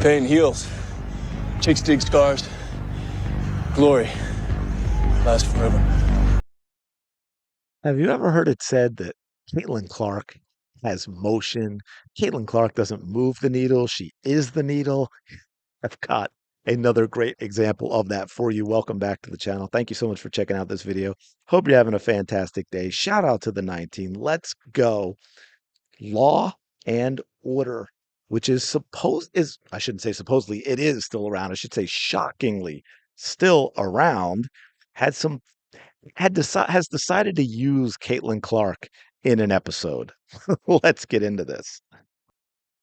Pain heals. Chicks dig scars. Glory lasts forever. Have you ever heard it said that Caitlin Clark has motion? Caitlin Clark doesn't move the needle, she is the needle. I've got another great example of that for you. Welcome back to the channel. Thank you so much for checking out this video. Hope you're having a fantastic day. Shout out to the 19. Let's go. Law and Order, which I shouldn't say supposedly, it is still around. I should say shockingly still around. Had some has decided to use Caitlin Clark in an episode. Let's get into this.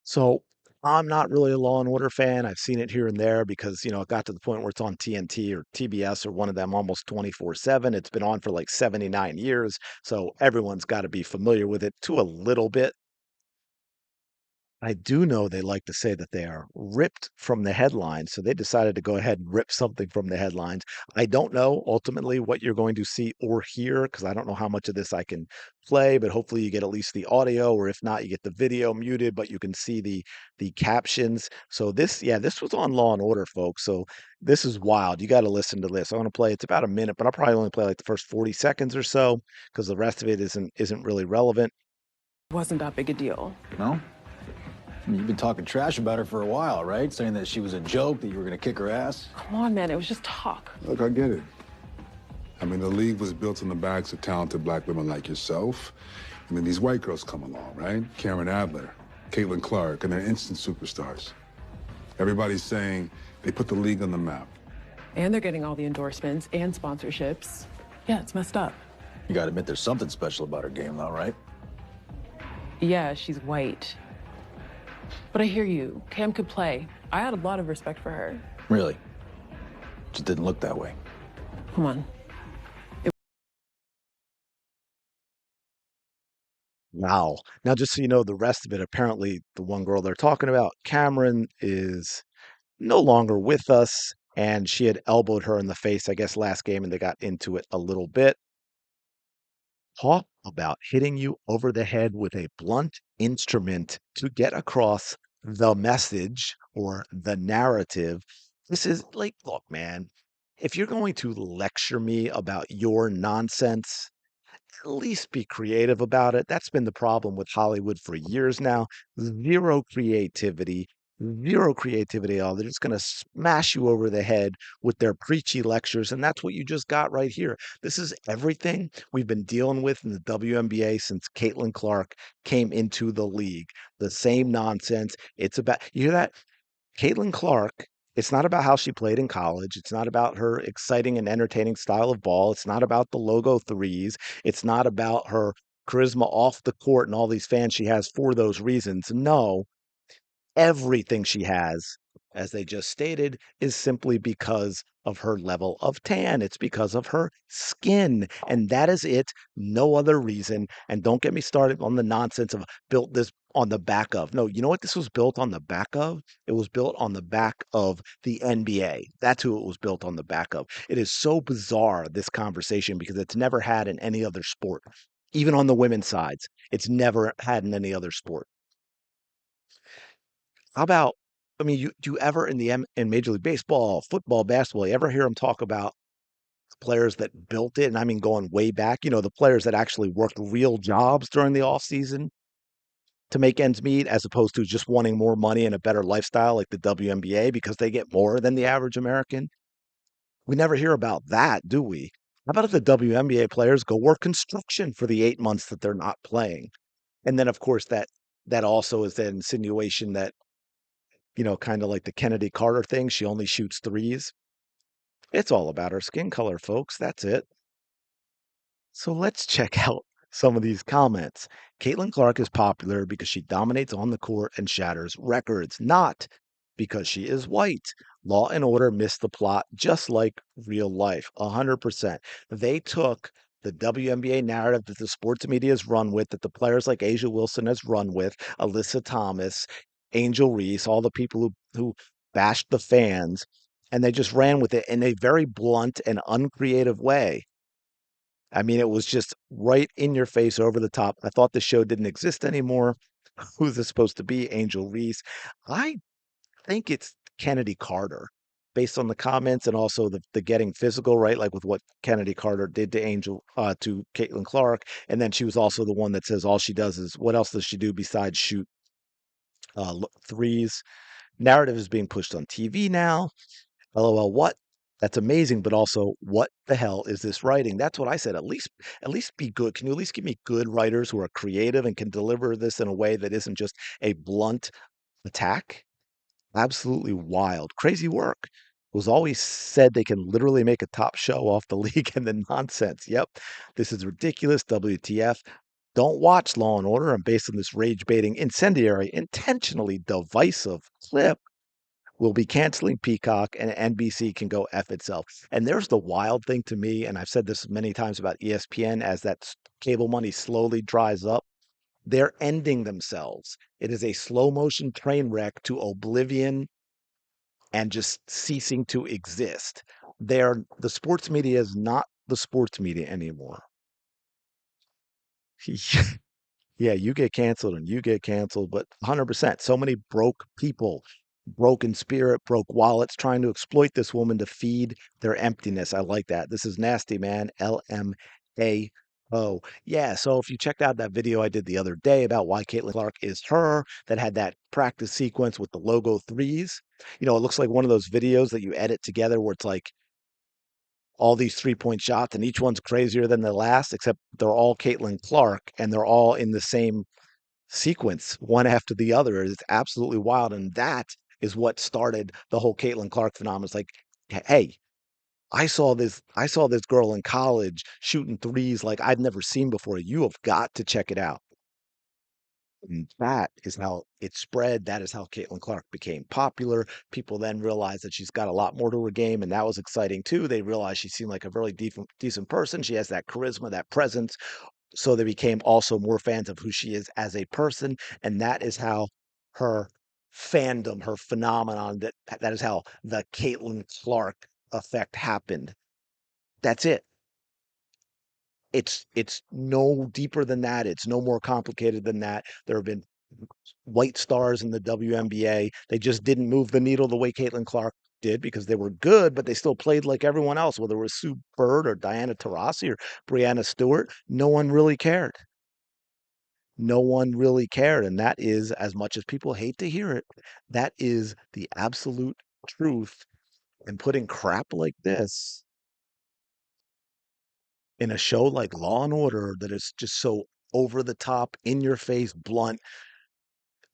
So I'm not really a Law and Order fan. I've seen it here and there because, it got to the point where it's on TNT or TBS or one of them almost 24/7. It's been on for like 79 years. So everyone's got to be familiar with it to a little bit. I do know they like to say that they are ripped from the headlines, so they decided to go ahead and rip something from the headlines. I don't know ultimately what you're going to see or hear because I don't know how much of this I can play, but hopefully you get at least the audio, or if not, you get the video muted, but you can see the captions. So this was on Law and Order, folks. So this is wild. You got to listen to this. I want to play. It's about a minute, but I'll probably only play like the first 40 seconds or so because the rest of it isn't really relevant. Wasn't that big a deal. No? I mean, you've been talking trash about her for a while, right? Saying that she was a joke, that you were going to kick her ass. Come on, man, it was just talk. Look, I get it. I mean, the league was built on the backs of talented black women like yourself. And then these white girls come along, right? Karen Adler, Caitlin Clark, and they're instant superstars. Everybody's saying they put the league on the map. And they're getting all the endorsements and sponsorships. Yeah, it's messed up. You got to admit there's something special about her game, though, right? Yeah, she's white. But I hear you. Cam could play. I had a lot of respect for her. Really? Just didn't look that way. Come on. Wow. Now, just so you know, the rest of it, apparently the one girl they're talking about, Cameron, is no longer with us, and she had elbowed her in the face, I guess, last game, and they got into it a little bit. Talk about hitting you over the head with a blunt instrument to get across the message or the narrative. This is like, look, man, if you're going to lecture me about your nonsense, at least be creative about it. That's been the problem with Hollywood for years now. Zero creativity, zero creativity at all. They're just going to smash you over the head with their preachy lectures. And that's what you just got right here. This is everything we've been dealing with in the WNBA since Caitlin Clark came into the league. The same nonsense. It's about, you hear that? Caitlin Clark, it's not about how she played in college. It's not about her exciting and entertaining style of ball. It's not about the logo threes. It's not about her charisma off the court and all these fans she has for those reasons. No, everything she has, as they just stated, is simply because of her level of tan. It's because of her skin. And that is it. No other reason. And don't get me started on the nonsense of built this on the back of. No, you know what this was built on the back of? It was built on the back of the NBA. That's who it was built on the back of. It is so bizarre, this conversation, because it's never had in any other sport. Even on the women's sides, it's never had in any other sport. How about, I mean, do you ever in Major League Baseball, football, basketball, you ever hear them talk about players that built it? And I mean, going way back, the players that actually worked real jobs during the off season to make ends meet, as opposed to just wanting more money and a better lifestyle like the WNBA because they get more than the average American. We never hear about that, do we? How about if the WNBA players go work construction for the 8 months that they're not playing? And then, of course, that also is the insinuation that, kind of like the Kennedy Carter thing, she only shoots threes. It's all about her skin color, folks. That's it. So let's check out some of these comments. Caitlin Clark is popular because she dominates on the court and shatters records, not because she is white. Law and Order missed the plot, just like real life. 100%. They took the WNBA narrative that the sports media has run with, that the players like Asia Wilson has run with, Alyssa Thomas, Angel Reese, all the people who bashed the fans, and they just ran with it in a very blunt and uncreative way. I mean, it was just right in your face, over the top. I thought the show didn't exist anymore. Who's this supposed to be? Angel Reese. I think it's Kennedy Carter, based on the comments and also the getting physical, right? Like with what Kennedy Carter did to to Caitlin Clark, and then she was also the one that says all she does is what else does she do besides shoot threes? Narrative is being pushed on TV now. LOL, what? That's amazing, but also, what the hell is this writing? That's what I said. At least be good. Can you at least give me good writers who are creative and can deliver this in a way that isn't just a blunt attack? Absolutely wild. Crazy work. It was always said they can literally make a top show off the league and the nonsense. Yep. This is ridiculous. WTF. Don't watch Law and Order. And based on this rage baiting, incendiary, intentionally divisive clip, will be canceling Peacock and NBC can go F itself. And there's the wild thing to me, and I've said this many times about ESPN as that cable money slowly dries up. They're ending themselves. It is a slow motion train wreck to oblivion and just ceasing to exist. The sports media is not the sports media anymore. Yeah, you get canceled and you get canceled, but 100%. So many broke people, broken spirit, broke wallets trying to exploit this woman to feed their emptiness. I like that. This is nasty, man. LMAO. Yeah, so if you checked out that video I did the other day about why Caitlin Clark is her, that had that practice sequence with the logo threes, it looks like one of those videos that you edit together where it's like all these 3-point shots and each one's crazier than the last, except they're all Caitlin Clark and they're all in the same sequence, one after the other. It's absolutely wild. And that is what started the whole Caitlin Clark phenomenon. It's like, hey, I saw this girl in college shooting threes like I've never seen before. You have got to check it out. And that is how it spread. That is how Caitlin Clark became popular. People then realized that she's got a lot more to her game, and that was exciting too. They realized she seemed like a really decent person. She has that charisma, that presence. So they became also more fans of who she is as a person, and that is how her fandom, her phenomenon, that is how the Caitlin Clark effect happened. That's it. It's no deeper than that. It's no more complicated than that. There have been white stars in the WNBA. They just didn't move the needle the way Caitlin Clark did because they were good, but they still played like everyone else, whether it was Sue Bird or Diana Taurasi or Brianna Stewart. No one really cared. No one really cared. And that is, as much as people hate to hear it, that is the absolute truth. And putting crap like this in a show like Law and Order that is just so over the top, in your face, blunt,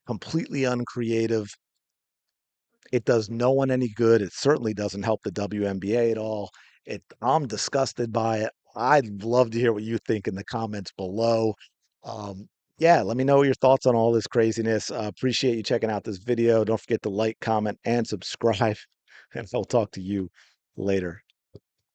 completely uncreative, it does no one any good. It certainly doesn't help the WNBA at all. I'm disgusted by it. I'd love to hear what you think in the comments below. Yeah, let me know your thoughts on all this craziness. Appreciate you checking out this video. Don't forget to like, comment, and subscribe. And I'll talk to you later.